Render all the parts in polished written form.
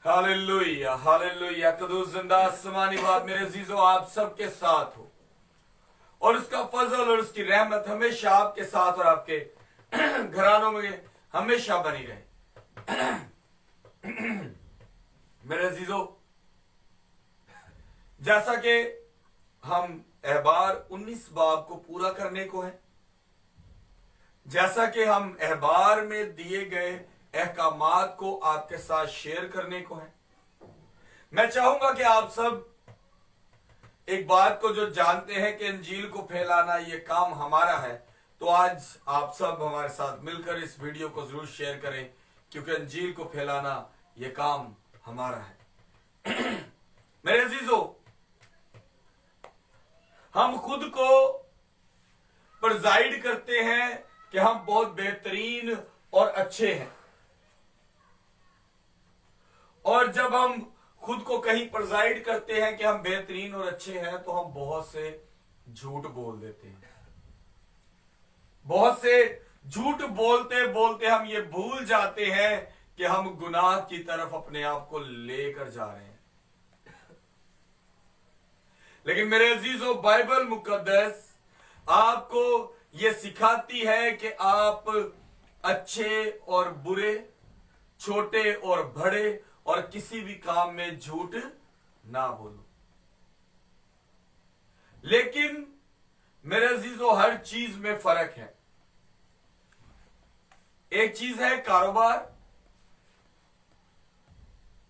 Hallelujah hallelujah. कदूस जिंदा आसमानी बात मेरे अजीजों आप सबके साथ हो, और उसका फजल और उसकी रहमत हमेशा आपके साथ और आपके घरानों में हमेशा बनी रहे। मेरे अजीजों, जैसा कि हम अहबार 19 बाब को पूरा करने को है, जैसा कि हम अहबार में दिए गए अहकामात को आपके साथ शेयर करने को है, मैं चाहूंगा कि आप सब एक बात को जो जानते हैं कि इंजील को फैलाना ये काम हमारा है, तो आज आप सब हमारे साथ मिलकर इस वीडियो को जरूर शेयर करें, क्योंकि इंजील को फैलाना ये काम हमारा है। मेरे अजीजों, हम खुद को प्रेजाइड करते हैं कि हम बहुत बेहतरीन और अच्छे हैं, और जब हम खुद को कहीं प्रेजाइड करते हैं कि हम बेहतरीन और अच्छे हैं, तो हम बहुत से झूठ बोल देते हैं। बहुत से झूठ बोलते बोलते हम ये भूल जाते हैं कि हम गुनाह की तरफ अपने आप को लेकर जा रहे हैं। लेकिन मेरे अजीजों, बाइबल मुकद्दस आपको यह सिखाती है कि आप अच्छे और बुरे, छोटे और बड़े, और किसी भी काम में झूठ ना बोलो। लेकिन मेरे अजीजों, हर चीज में फर्क है। एक चीज है कारोबार,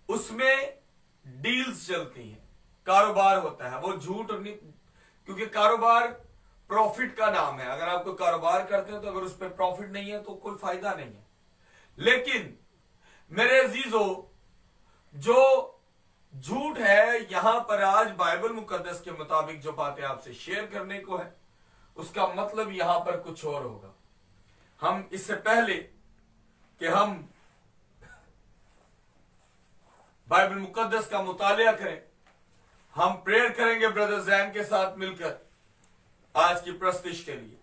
उसमें डील्स चलती हैं, कारोबार होता है, वो झूठ नहीं, क्योंकि कारोबार प्रॉफिट का नाम है। अगर आप कोई कारोबार करते हो तो अगर उस पर प्रॉफिट नहीं है तो कोई फायदा नहीं है। लेकिन मेरे अजीजों, जो झूठ है, यहां पर आज बाइबल मुकद्दस के मुताबिक जो बातें आपसे शेयर करने को है, उसका मतलब यहां पर कुछ और होगा। हम इससे पहले कि हम बाइबल मुकद्दस का मुतालिया करें, हम प्रेयर करेंगे ब्रदर जैन के साथ मिलकर आज की प्रस्तुति के लिए।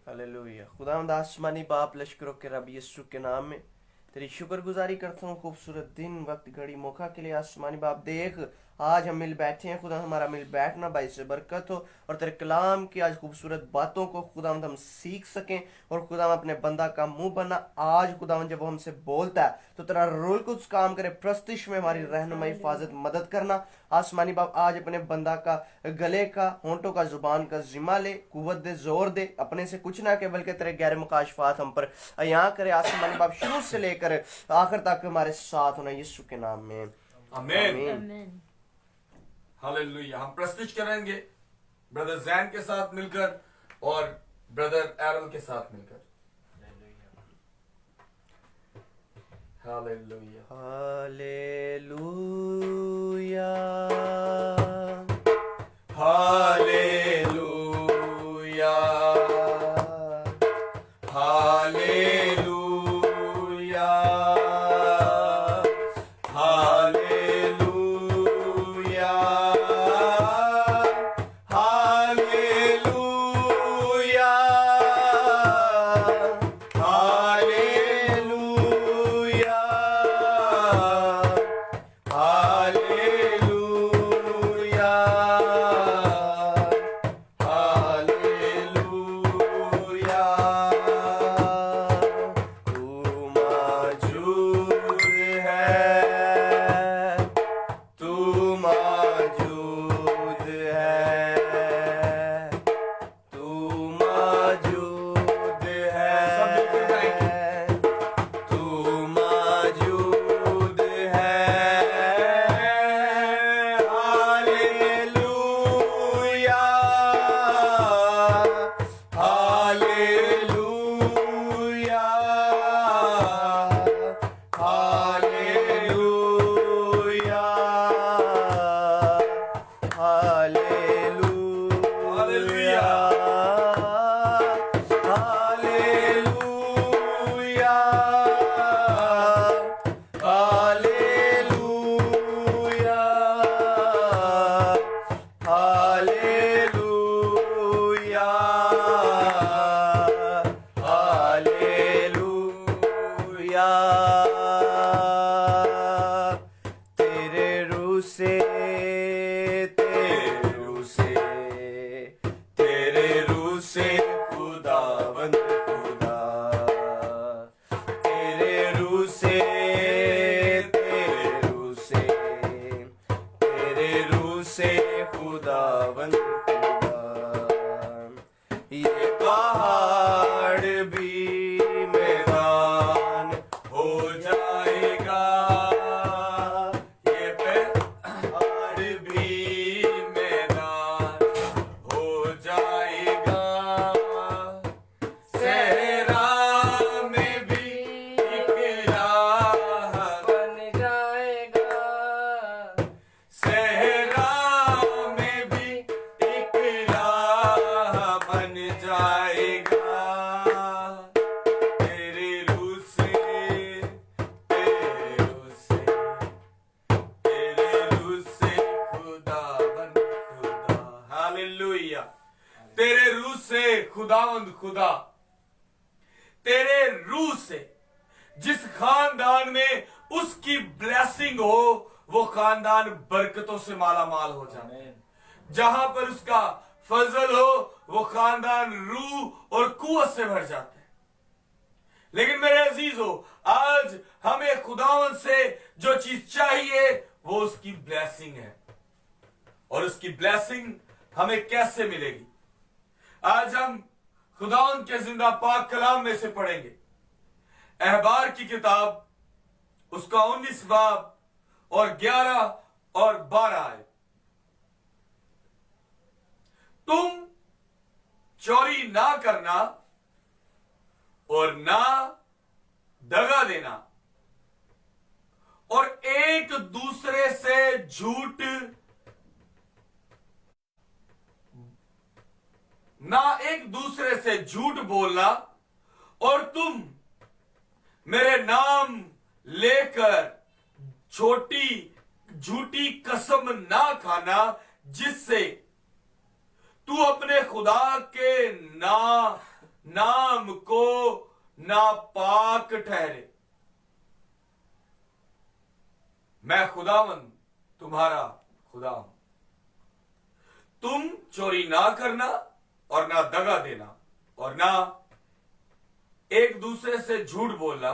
हालेलुया। खुदावंद आसमानी बाप, लश्करों के रब यीशु के नाम में तेरी शुक्रगुजारी करता हूँ खूबसूरत दिन, वक्त, घड़ी, मौका के लिए। आसमानी बाप, देख आज हम मिल बैठे हैं खुदा, हमारा मिल बैठना भाई से बरकत हो, और तेरे कलाम की आज खूबसूरत बातों को खुदावंद हम सीख सकें, और खुदावंद अपने बंदा का मुंह बना आज खुदावंद जब वो हमसे बोलता है तो तेरा रोल कुछ काम करे। प्रस्तिश में हमारी रहनुमाई, हिफाजत, मदद करना। आसमानी बाप, आज अपने बंदा का गले का, होंठों का, जुबान का जिम्मा ले, कुव्वत दे, जोर दे, अपने से कुछ ना के बल्कि तेरे गैर मुकाशफात हम पर यहाँ करे। आसमानी बाप, शुरू से लेकर आखिर तक हमारे साथ होना, यीशु के नाम में आमीन। हालेलुया। हम प्रस्तुत करेंगे ब्रदर जैन के साथ मिलकर और ब्रदर एरल के साथ मिलकर। Hallelujah hallelujah hallelujah hallelujah hallelujah hallelujah hallelujah hallelujah खुदावंद खुदा तेरे रूह से जिस खानदान में उसकी ब्लेसिंग हो वो खानदान बरकतों से माला माल हो जाए। जहां पर उसका फजल हो वो खानदान रूह और कुव्वत से भर जाता है। लेकिन मेरे अजीजों, आज हमें खुदावंद से जो चीज चाहिए वो उसकी ब्लेसिंग है। और उसकी ब्लेसिंग हमें कैसे मिलेगी? आज हम खुदावंद के जिंदा पाक कलाम में से पढ़ेंगे। अहबार की किताब उसका 19 बाब और 11 और 12 आए। तुम चोरी ना करना और ना दगा देना और एक दूसरे से झूठ बोलना, और तुम मेरे नाम लेकर झूठी कसम ना खाना जिससे तू अपने खुदा के नाम को नापाक ठहरे। मैं खुदावंद तुम्हारा खुदा हूं। तुम चोरी ना करना और ना दगा देना और ना एक दूसरे से झूठ बोलना,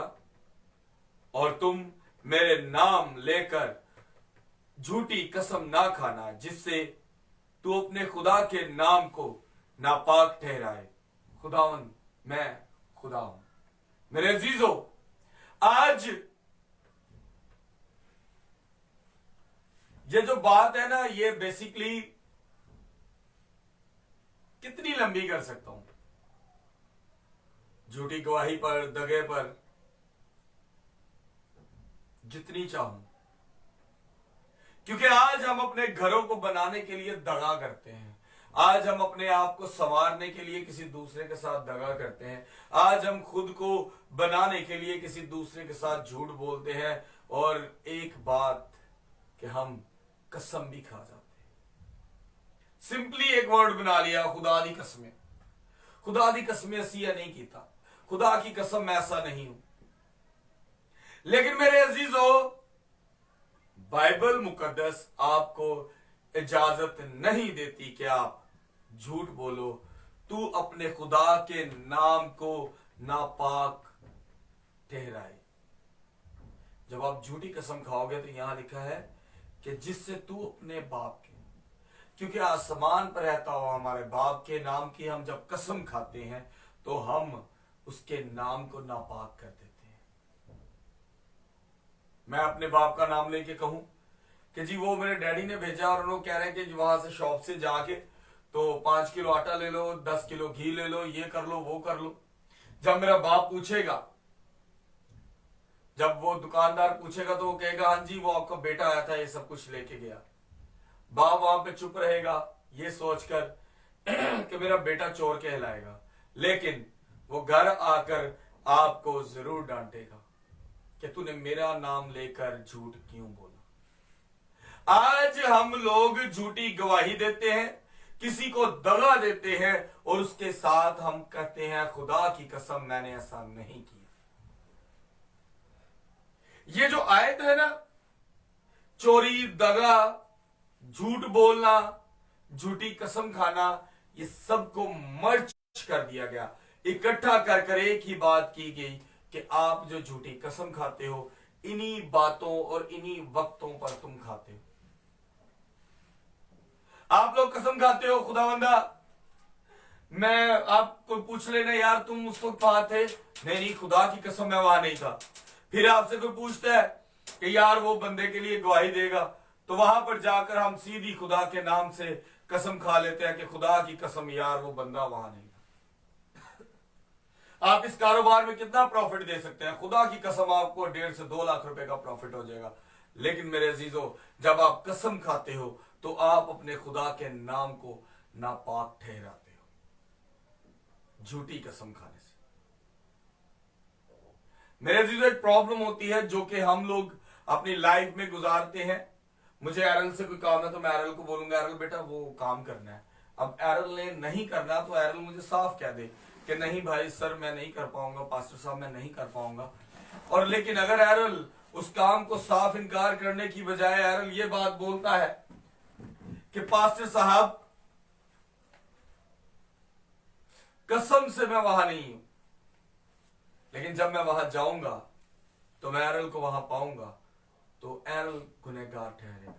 और तुम मेरे नाम लेकर झूठी कसम ना खाना जिससे तू अपने खुदा के नाम को नापाक ठहराए। खुदावंद मैं खुदा हूं। मेरे अजीजों, आज ये जो बात है ना, ये बेसिकली कितनी लंबी कर सकता हूं? झूठी गवाही पर, दगे पर, जितनी चाहूं, क्योंकि आज हम अपने घरों को बनाने के लिए दगा करते हैं। आज हम अपने आप को संवारने के लिए किसी दूसरे के साथ दगा करते हैं। आज हम खुद को बनाने के लिए किसी दूसरे के साथ झूठ बोलते हैं, और एक बात कि हम कसम भी खा जाते हैं। सिंपली एक वर्ड बना लिया, खुदा दी कसमें। खुदा दी कसमें असिया नहीं कीता, खुदा की कसम मैं ऐसा नहीं हूं। लेकिन मेरे अजीजों, बाइबल मुकद्दस आपको इजाजत नहीं देती कि आप झूठ बोलो। तू अपने खुदा के नाम को नापाक ठहराए। जब आप झूठी कसम खाओगे तो यहां लिखा है कि जिससे तू अपने बाप के, क्योंकि आसमान पर रहता हो हमारे बाप के नाम की हम जब कसम खाते हैं तो हम उसके नाम को नापाक कर देते हैं। मैं अपने बाप का नाम लेके कहूं कि जी वो मेरे डैडी ने भेजा, और उन्होंने कह रहे हैं कि वहां से शॉप से जाके तो 5 किलो आटा ले लो, 10 किलो घी ले लो, ये कर लो, वो कर लो। जब मेरा बाप पूछेगा, जब वो दुकानदार पूछेगा तो वो कहेगा हाँ जी वो आपका बेटा आया था, ये सब कुछ लेके गया। बाप वहां पे चुप रहेगा ये सोचकर कि मेरा बेटा चोर कहलाएगा, लेकिन वो घर आकर आपको जरूर डांटेगा कि तूने मेरा नाम लेकर झूठ क्यों बोला। आज हम लोग झूठी गवाही देते हैं, किसी को दगा देते हैं, और उसके साथ हम कहते हैं खुदा की कसम मैंने ऐसा नहीं किया। ये जो आयत है ना, चोरी, दगा, झूठ बोलना, झूठी कसम खाना, ये सबको मर्ज कर दिया गया, इकट्ठा कर एक ही बात की गई कि आप जो झूठी कसम खाते हो, इन्हीं बातों और इन्हीं वक्तों पर तुम खाते हो। आप लोग कसम खाते हो खुदावंदा, मैं आपको पूछ लेना यार तुम उस वक्त वहां थे, नहीं खुदा की कसम मैं वहां नहीं था। फिर आपसे कोई पूछता है कि यार वो बंदे के लिए गवाही देगा, तो वहां पर जाकर हम सीधी खुदा के नाम से कसम खा लेते हैं कि खुदा की कसम यार वो बंदा वहां नहीं था। आप इस कारोबार में कितना प्रॉफिट दे सकते हैं? खुदा की कसम आपको 1.5 से 2 लाख रुपए का प्रॉफिट हो जाएगा। लेकिन मेरे अजीजों, जब आप कसम खाते हो तो आप अपने खुदा के नाम को नापाक ठहराते हो झूठी कसम खाने से। मेरे अजीजों, एक प्रॉब्लम होती है जो कि हम लोग अपनी लाइफ में गुजारते हैं। मुझे एरल से कोई काम है तो मैं एरल को बोलूंगा एरल बेटा वो काम करना है, अब एरल ने नहीं करना तो एरल मुझे साफ कह दे कि नहीं भाई सर मैं नहीं कर पाऊंगा, पास्टर साहब मैं नहीं कर पाऊंगा। और लेकिन अगर एरल उस काम को साफ इनकार करने की बजाय एरल ये बात बोलता है कि पास्टर साहब कसम से मैं वहां नहीं हूं, लेकिन जब मैं वहां जाऊंगा तो मैं एरल को वहां पाऊंगा, तो एरल गुनहगार ठहरेगा।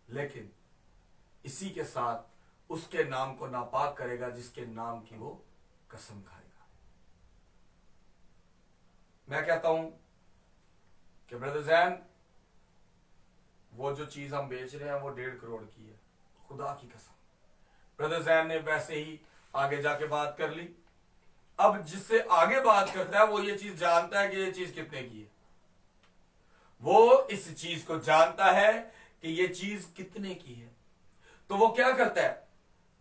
लेकिन इसी के साथ उसके नाम को नापाक करेगा जिसके नाम की वो कसम खाएगा। मैं कहता हूं कि ब्रदर जैन, वो जो चीज हम बेच रहे हैं वो 1.5 करोड़ की है, खुदा की कसम। ब्रदर जैन ने वैसे ही आगे जाके बात कर ली। अब जिससे आगे बात करता है वो ये चीज जानता है कि ये चीज कितने की है, वो इस चीज को जानता है कि ये चीज कितने की है। तो वो क्या करता है,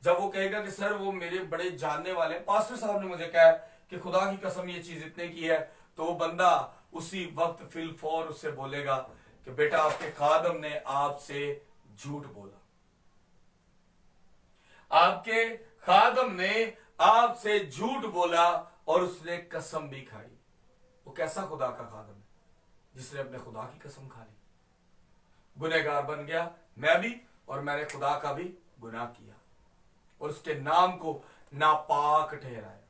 जब वो कहेगा कि सर वो मेरे बड़े जानने वाले पास्टर साहब ने मुझे कहा कि खुदा की कसम ये चीज इतने की है, तो वो बंदा उसी वक्त फिल फॉर उससे बोलेगा कि बेटा आपके खादम ने आपसे झूठ बोला, आपके खादम ने आपसे झूठ बोला और उसने कसम भी खाई। वो कैसा खुदा का खादम है जिसने अपने खुदा की कसम खा ली। गुनहगार बन गया मैं भी, और मैंने खुदा का भी गुनाह किया और उसके नाम को नापाक ठहराया।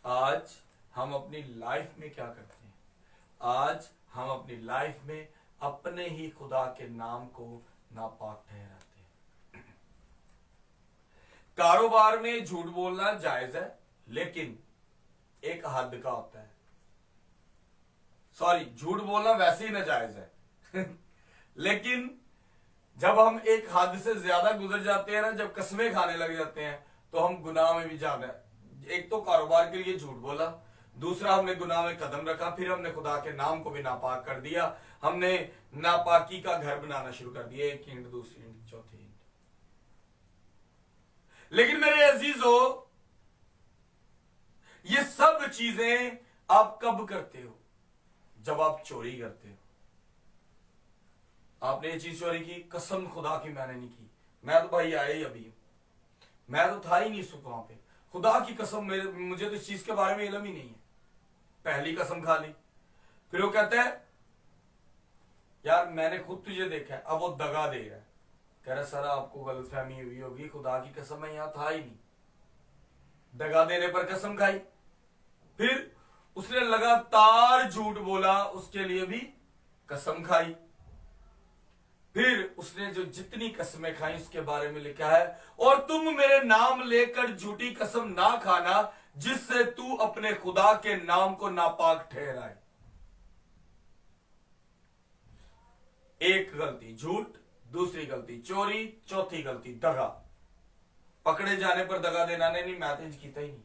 आज हम अपनी लाइफ में क्या करते हैं, आज हम अपनी लाइफ में अपने ही खुदा के नाम को नापाक ठहराते हैं। कारोबार में झूठ बोलना जायज है, लेकिन एक हद का होता है। सॉरी, झूठ बोलना वैसे ही नाजायज है लेकिन जब हम एक हद से ज्यादा गुजर जाते हैं ना, जब कस्में खाने लग जाते हैं, तो हम गुनाह में भी जाना है। एक तो कारोबार के लिए झूठ बोला, दूसरा हमने गुनाह में कदम रखा, फिर हमने खुदा के नाम को भी नापाक कर दिया, हमने नापाकी का घर बनाना शुरू कर दिया, एक ईंट दूसरी ईंट चौथी ईंट। लेकिन मेरे अजीजों, ये सब चीजें आप कब करते हो? जब आप चोरी करते हो। आपने ये चीज चोरी की, कसम खुदा की मैंने नहीं की, मैं तो भाई आया ही अभी, मैं तो था ही नहीं वहां पे, खुदा की कसम मुझे तो इस चीज के बारे में इल्म ही नहीं है। पहली कसम खा ली, फिर वो कहता है यार मैंने खुद तुझे देखा है, अब वो दगा दे रहा है, कह रहा सर आपको गलतफहमी हुई होगी, खुदा की कसम मैं यहां था ही नहीं। दगा देने पर कसम खाई, फिर उसने लगातार झूठ बोला, उसके लिए भी कसम खाई। फिर उसने जो जितनी कसमें खाई उसके बारे में लिखा है, और तुम मेरे नाम लेकर झूठी कसम ना खाना जिससे तू अपने खुदा के नाम को नापाक ठहराए। एक गलती झूठ, दूसरी गलती चोरी, चौथी गलती दगा। पकड़े जाने पर दगा देना नहीं, मैं तो किया ही नहीं।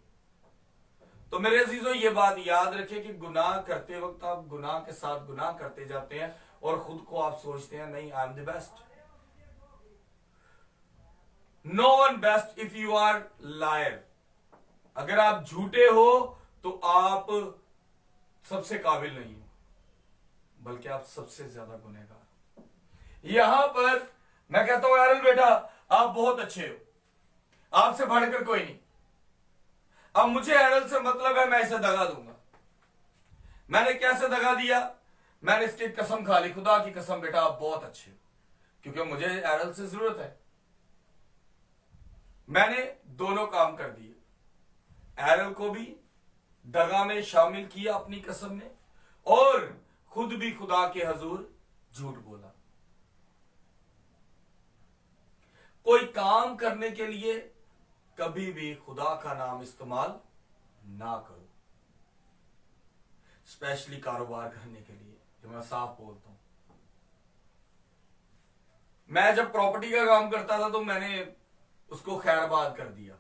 तो मेरे अजीजों, ये बात याद रखें कि गुनाह करते वक्त आप गुनाह के साथ गुनाह करते जाते हैं और खुद को आप सोचते हैं नहीं I am the best. No one best if you are liar. अगर आप झूठे हो तो आप सबसे काबिल नहीं हो, बल्कि आप सबसे ज्यादा गुनहगार। यहां पर मैं कहता हूं एरल बेटा आप बहुत अच्छे हो, आपसे बढ़कर कोई नहीं। अब मुझे एरल से मतलब है, मैं इसे दगा दूंगा। मैंने कैसे दगा दिया? मैंने इसकी कसम खा ली, खुदा की कसम बेटा आप बहुत अच्छे हो, क्योंकि मुझे एरल से जरूरत है। मैंने दोनों काम कर दिए, एरल को भी दगा में शामिल किया अपनी कसम ने, और खुद भी खुदा के हजूर झूठ बोला। कोई काम करने के लिए कभी भी खुदा का नाम इस्तेमाल ना करो, स्पेशली कारोबार करने के लिए, जो मैं साफ बोलता हूं। मैं जब प्रॉपर्टी का काम करता था तो मैंने उसको खैरबाद कर दिया,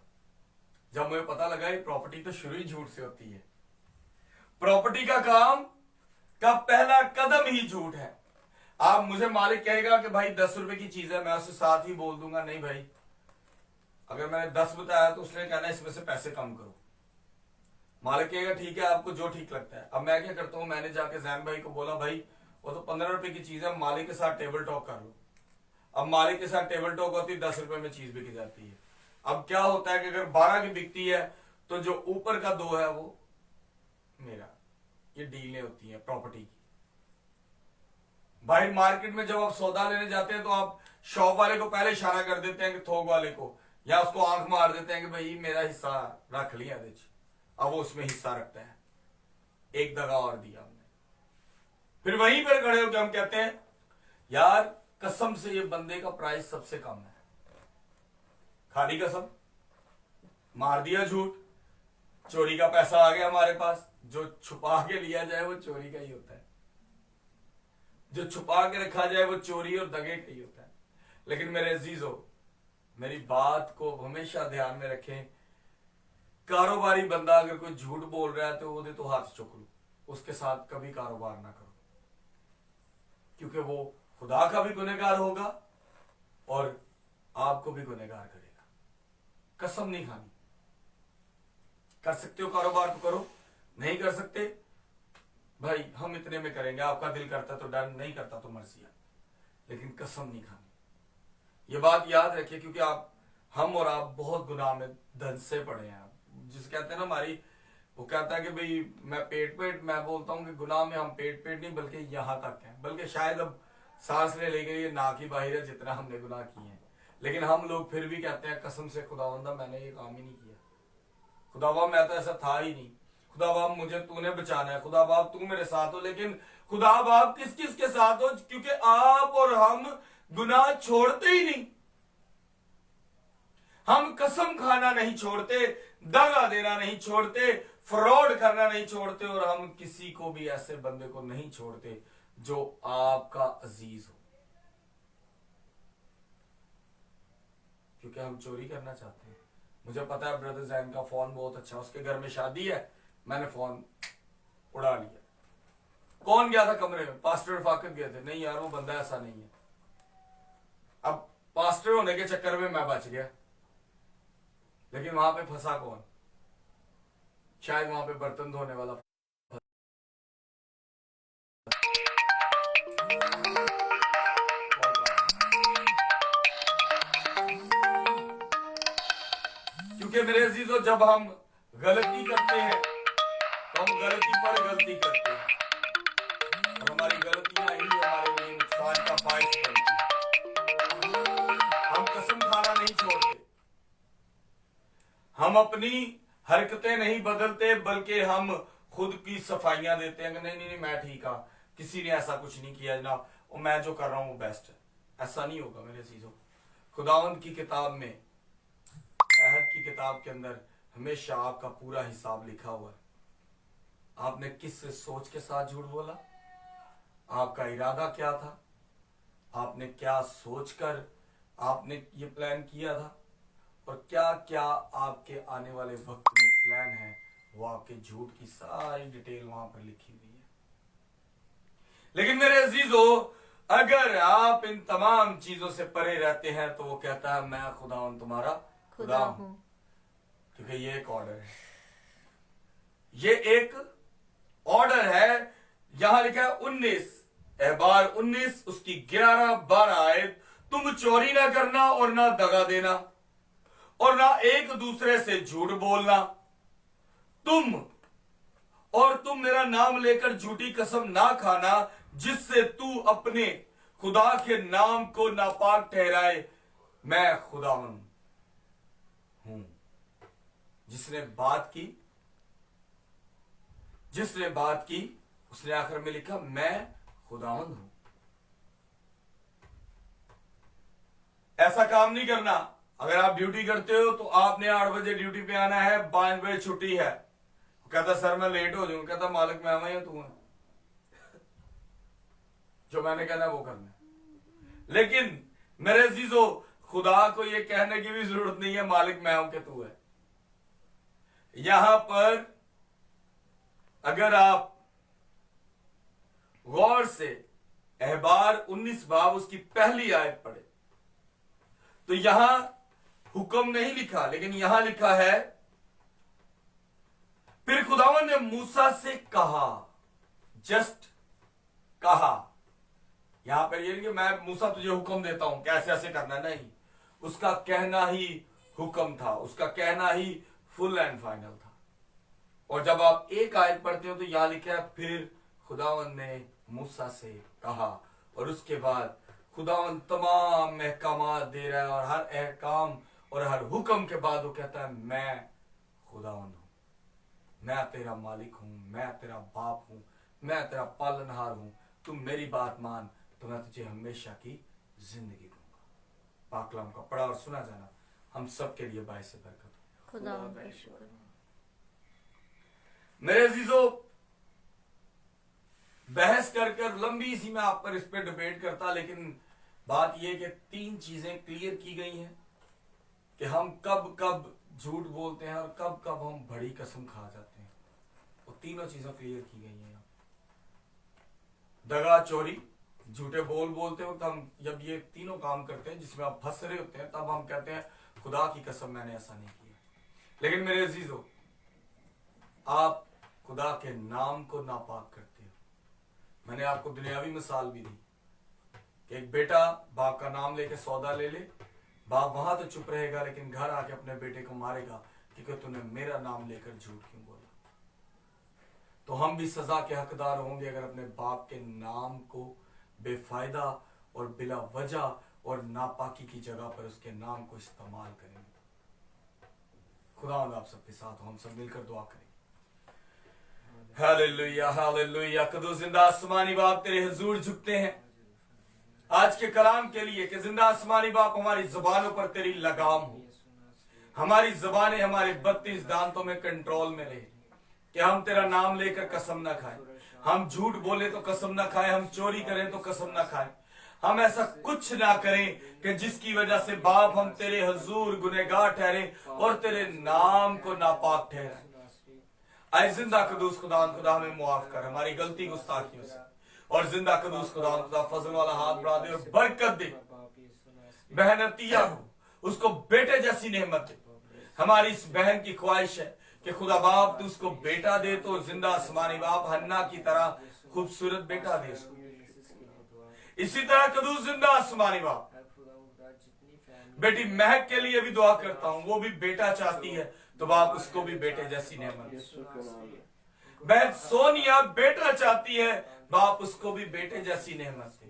जब मुझे पता लगा ये प्रॉपर्टी तो शुरू ही झूठ से होती है। प्रॉपर्टी का काम का पहला कदम ही झूठ है। आप मुझे मालिक कहेगा कि भाई 10 रुपए की चीज है, मैं उसे साथ ही बोल दूंगा नहीं भाई, अगर मैंने 10 बताया तो उसने कहना इसमें से पैसे कम करो। मालिक कहेगा ठीक है आपको जो ठीक लगता है। अब मैं क्या करता हूं, मैंने जाके जैन भाई को बोला भाई वो तो 15 रुपए की चीज है, मालिक के साथ टेबल टॉक कर लो। अब मालिक के साथ टेबल टॉक होती है, 10 रुपए में चीज बिक जाती है। अब क्या होता है कि अगर 12 की बिकती है तो जो ऊपर का 2 है वो मेरा। ये डीलें होती हैं प्रॉपर्टी की। भाई मार्केट में जब आप सौदा लेने जाते हैं तो आप शॉप वाले को पहले इशारा कर देते हैं कि थोक वाले को, या उसको आंख मार देते हैं कि भाई मेरा हिस्सा रख लिया, अब वो उसमें हिस्सा रखता है। एक दगा और दिया हमने। फिर वहीं पर खड़े होकर हम कहते हैं यार कसम से ये बंदे का प्राइस सबसे कम है। खाली कसम, मार दिया झूठ, चोरी का पैसा आ गया हमारे पास। जो छुपा के लिया जाए वो चोरी का ही होता है, जो छुपा के रखा जाए वो चोरी और दगे का ही होता है। लेकिन मेरे अजीजों, मेरी बात को हमेशा ध्यान में रखें। कारोबारी बंदा अगर कोई झूठ बोल रहा है तो वो तो हाथ चुक लो, उसके साथ कभी कारोबार ना करो, क्योंकि वो खुदा का भी गुनहगार होगा और आपको भी गुनहगार करेगा। कसम नहीं खानी। कर सकते हो कारोबार तो करो, नहीं कर सकते भाई हम इतने में करेंगे, आपका दिल करता तो डन, नहीं करता तो मर्जी है, लेकिन कसम नहीं खानी। ये बात याद रखिए, क्योंकि हम और आप बहुत गुनाह में धन से पड़े हैं। जिस कहते हैं ना हमारी, वो कहता है कि भाई मैं पेट मैं बोलता हूं कि गुनाह में हम पेट नहीं बल्कि यहां तक है, बल्कि शायद अब सांस ले गई ये नाक ही बाहर है जितना हमने गुनाह किए हैं। लेकिन हम लोग फिर भी कहते हैं कसम से खुदावंदा मैंने ये काम ही नहीं किया, खुदावा मैं तो ऐसा था ही नहीं, खुदा बाप मुझे तूने बचाना है, खुदा बाप तू मेरे साथ हो। लेकिन खुदा बाप किस किस के साथ हो, क्योंकि आप और हम गुनाह छोड़ते ही नहीं। हम कसम खाना नहीं छोड़ते, दगा देना नहीं छोड़ते, फ्रॉड करना नहीं छोड़ते, और हम किसी को भी ऐसे बंदे को नहीं छोड़ते जो आपका अजीज हो, क्योंकि हम चोरी करना चाहते हैं। मुझे पता है ब्रदर जैन का फोन बहुत अच्छा, उसके घर में शादी है, मैंने फोन उड़ा लिया। कौन गया था कमरे में? पास्टर फाकत गए थे। नहीं यार वो बंदा ऐसा नहीं है। अब पास्टर होने के चक्कर में मैं बच गया, लेकिन वहां पे फंसा कौन? शायद वहां पे बर्तन धोने वाला। क्योंकि मेरे अजीजों जब हम गलती करते हैं तो हम गलती पर गलती करते हैं, और हमारी गलतियां ही हमारे लिए नुकसान का बायस बनती है। हम कसम खाना नहीं छोड़ते, हम अपनी हरकतें नहीं बदलते, बल्कि हम खुद की सफाइयां देते हैं कि नहीं नहीं नहीं मैं ठीक हाँ, किसी ने ऐसा कुछ नहीं किया जनाब, और मैं जो कर रहा हूं वो बेस्ट है। ऐसा नहीं होगा मेरे अजीजों। खुदावंद की किताब में, अहद की किताब के अंदर हमेशा आपका पूरा हिसाब लिखा हुआ है। आपने किस सोच के साथ झूठ बोला, आपका इरादा क्या था, आपने क्या सोचकर आपने ये प्लान किया था, और क्या क्या आपके आने वाले वक्त में प्लान है, वो आपके झूठ की सारी डिटेल वहां पर लिखी हुई है। लेकिन मेरे अजीजों, अगर आप इन तमाम चीजों से परे रहते हैं तो वो कहता है मैं खुदा तुम्हारा खुदा हूं। क्योंकि ये एक ऑर्डर है, ये एक ऑर्डर है। यहां लिखा है 19 एहबार 19 उसकी 11-12 आयत, तुम चोरी ना करना और ना दगा देना और ना एक दूसरे से झूठ बोलना, तुम मेरा नाम लेकर झूठी कसम ना खाना जिससे तू अपने खुदा के नाम को नापाक ठहराए। मैं खुदा हूं। जिसने बात की उसने आखिर में लिखा मैं खुदावंद हूं। ऐसा काम नहीं करना। अगर आप ड्यूटी करते हो तो आपने 8 बजे ड्यूटी पे आना है, 5 बजे छुट्टी है। कहता सर मैं लेट हो जाऊंगा, कहता मालिक मैं वही हूं, तू है। जो मैंने कहना वो करना। लेकिन मेरे अजीजों, खुदा को ये कहने की भी जरूरत नहीं है मालिक मैं हूं कि तू है। यहां पर अगर आप गौर से एहबार 19 बाब उसकी पहली आयत पढ़े तो यहां हुक्म नहीं लिखा, लेकिन यहां लिखा है फिर खुदावन ने मूसा से कहा, जस्ट कहा। यहां पर ये नहीं कि मैं मूसा तुझे हुक्म देता हूं कैसे ऐसे करना, नहीं, उसका कहना ही हुक्म था, उसका कहना ही फुल एंड फाइनल था। और जब आप एक आयत पढ़ते हो तो यहां लिखा है फिर खुदावंद ने मूसा से कहा, और उसके बाद खुदावंद तमाम अहकामात दे रहा है, और हर अहकाम और हर हुक्म के बाद वो कहता है मैं खुदावंद हूं, मैं तेरा मालिक हूं, मैं तेरा बाप हूं, मैं तेरा पालनहार हूं, तुम मेरी बात मान तो मैं तुझे हमेशा की जिंदगी दूंगा। पाकलाम का पढ़ा और सुना जाना हम सबके लिए बायसे बरकत हो। खुदा का शुक्र। मेरे अजीजों, बहस कर कर लंबी सी मैं आप पर इस पे डिबेट करता, लेकिन बात यह कि 3 चीजें क्लियर की गई हैं कि हम कब कब झूठ बोलते हैं और कब कब हम बड़ी कसम खा जाते हैं। वो तीनों चीजें क्लियर की गई हैं। दगा, चोरी, झूठे बोलते वक्त हम जब ये तीनों काम करते हैं जिसमें आप फंस रहे होते हैं, तब हम कहते हैं खुदा की कसम मैंने ऐसा नहीं किया। लेकिन मेरे अजीजों, आप खुदा के नाम को नापाक करते हो। मैंने आपको दुनियावी मिसाल भी दी कि एक बेटा बाप का नाम लेके सौदा ले ले, बाप वहां तो चुप रहेगा लेकिन घर आके अपने बेटे को मारेगा क्योंकि तूने मेरा नाम लेकर झूठ क्यों बोला। तो हम भी सजा के हकदार होंगे अगर अपने बाप के नाम को बेफायदा और बिला वजह और नापाकी की जगह पर उसके नाम को इस्तेमाल करेंगे। खुदा आप सबके साथ हो, हम सब मिलकर दुआ करें। Hallelujah, hallelujah. कदो जिंदा आसमानी बाप तेरे हुजूर झुकते हैं आज के कलाम के लिए कि जिंदा आसमानी बाप हमारी जुबानों पर तेरी लगाम हो, हमारी जुबानें हमारे 32 दांतों में कंट्रोल में रहे कि हम तेरा नाम लेकर कसम ना खाएं, हम झूठ बोले तो कसम ना खाएं, हम चोरी करें तो कसम ना खाएं, हम ऐसा कुछ ना करें कि जिसकी वजह से बाप हम तेरे हुजूर गुनहगार ठहरे और तेरे नाम को नापाक ठहराएं। आए जिंदा कदूस खुदा हमें मुआफ कर हमारी गलती गुस्ताखियों से, और जिंदा कदूस खुदा फजल वाला हाथ बढ़ा दे और बरकत दे बहन अतिया को, उसको बेटे जैसी नेमत दे। हमारी इस बहन की ख्वाहिश है कि खुदा बाप तू उसको बेटा दे, तो जिंदा आसमानी बाप हन्ना की तरह खूबसूरत बेटा दे उसको। इसी तरह कदूस जिंदा आसमानी बाप बेटी महक के लिए भी दुआ करता हूं, वो भी बेटा चाहती है तो बाप उसको भी बेटे जैसी नेमत। बहन सोनिया बेटा चाहती है, बाप उसको भी बेटे जैसी नेमत दे।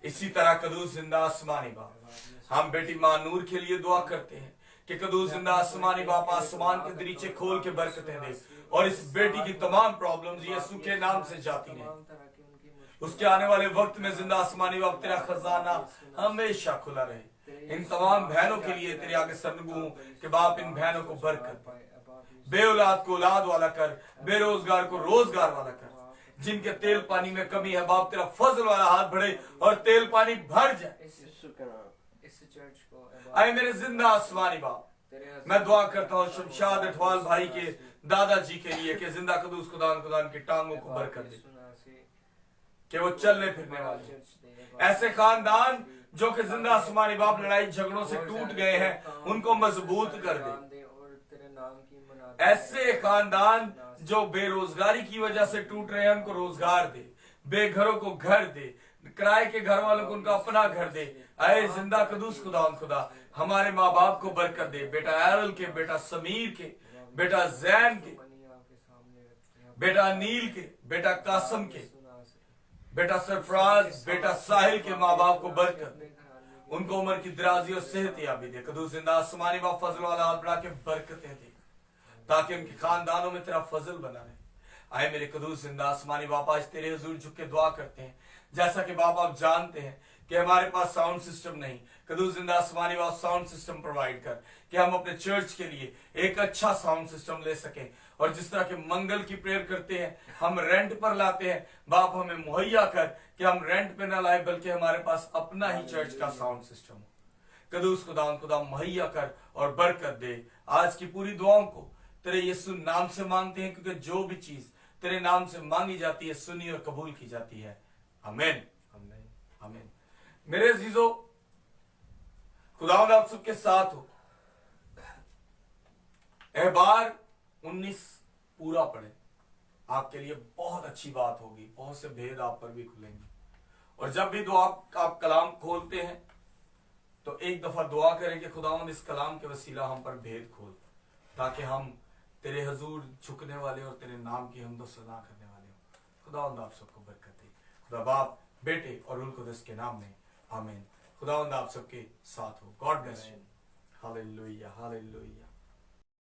इसी तरह कदूस जिंदा आसमानी बाप हम बेटी मानूर के लिए दुआ करते हैं कि कदूस जिंदा आसमानी बाप आसमान के दरीचे खोल के बरकतें दे और इस बेटी की तमाम प्रॉब्लम्स यीशु के नाम से जाती रहे। उसके आने वाले वक्त में जिंदा आसमानी बाप तेरा खजाना हमेशा खुला रहे। इन तमाम बहनों के लिए तेरे आगे सरगू कि बाप इन बहनों को बरकत, बे औलाद को औलाद वाला कर, बेरोजगार को रोजगार वाला कर, जिनके तेल पानी में कमी है बाप तेरा फजल वाला हाथ बढ़े और तेल पानी भर जाए। आए मेरे जिंदा आसमानी बाप, मैं दुआ करता हूँ शमशाद अठवाल भाई के दादाजी के लिए कि जिंदा कदूस खुदा की टांगों को बरकत दे कि वो चलने फिरने वाले ऐसे खानदान जो कि जिंदा आसमानी बाप लड़ाई झगड़ों से टूट गए हैं उनको मजबूत कर दे। ऐसे खानदान जो बेरोजगारी की वजह से टूट रहे हैं उनको रोजगार दे, बेघरों को घर दे, किराए के घर वालों को उनका अपना घर दे। आए जिंदा कदूस खुदा हमारे माँ बाप को बरकत दे, बेटा एरल के, बेटा समीर के, बेटा जैन के, बेटा नील के, बेटा कासम के, बेटा सरफराज, बेटा साहिल के माँ बाप को बरकत, उनको उम्र की दराजी और सेहत याबी दे। कदूस जिंदा आसमानी बाप फजल वाला हाथ बढ़ा के बरकतें दे ताकि उनके खानदानों में तेरा फजल बना रहे। आए मेरे कदूस जिंदा आसमानी बाप आज तेरे हुजूर झुक के दुआ करते हैं, जैसा कि बाप आप जानते हैं कि हमारे पास साउंड सिस्टम नहीं, कदूस जिंदा आसमानी बाप साउंड सिस्टम प्रोवाइड कर कि हम अपने चर्च के लिए एक अच्छा साउंड सिस्टम ले सकें, और जिस तरह के मंगल की प्रेयर करते हैं हम रेंट पर लाते हैं, बाप हमें मुहैया कर कि हम रेंट पे ना लाए बल्कि हमारे पास अपना ही चर्च का साउंड सिस्टम हो। कदूस खुदा मुहैया कर और बरकत दे। आज की पूरी दुआओं को तेरे यीशु नाम से मांगते हैं, क्योंकि जो भी चीज तेरे नाम से मांगी जाती है सुनी और कबूल की जाती है। आमीन, आमीन। मेरे अजीजों, खुदा आप सबके साथ हो। एहबार 19 पूरा पढ़े। आपके लिए बहुत अच्छी बात होगी, बहुत से भेद आप पर भी खुलेंगे। और जब भी दुआ आप कलाम खोलते हैं तो एक दफा दुआ करें कि खुदावंद इस कलाम के वसीला हम पर भेद खोल, ताकि हम तेरे हजूर झुकने वाले और तेरे नाम की हमदो सना करने वाले हो। खुदावंद आप सबको बरकत दे। खुदा बाप, बेटे और रूह कुदस के नाम में आमीन। खुदावंद आप सबके साथ हो। God bless you. Hallelujah, hallelujah.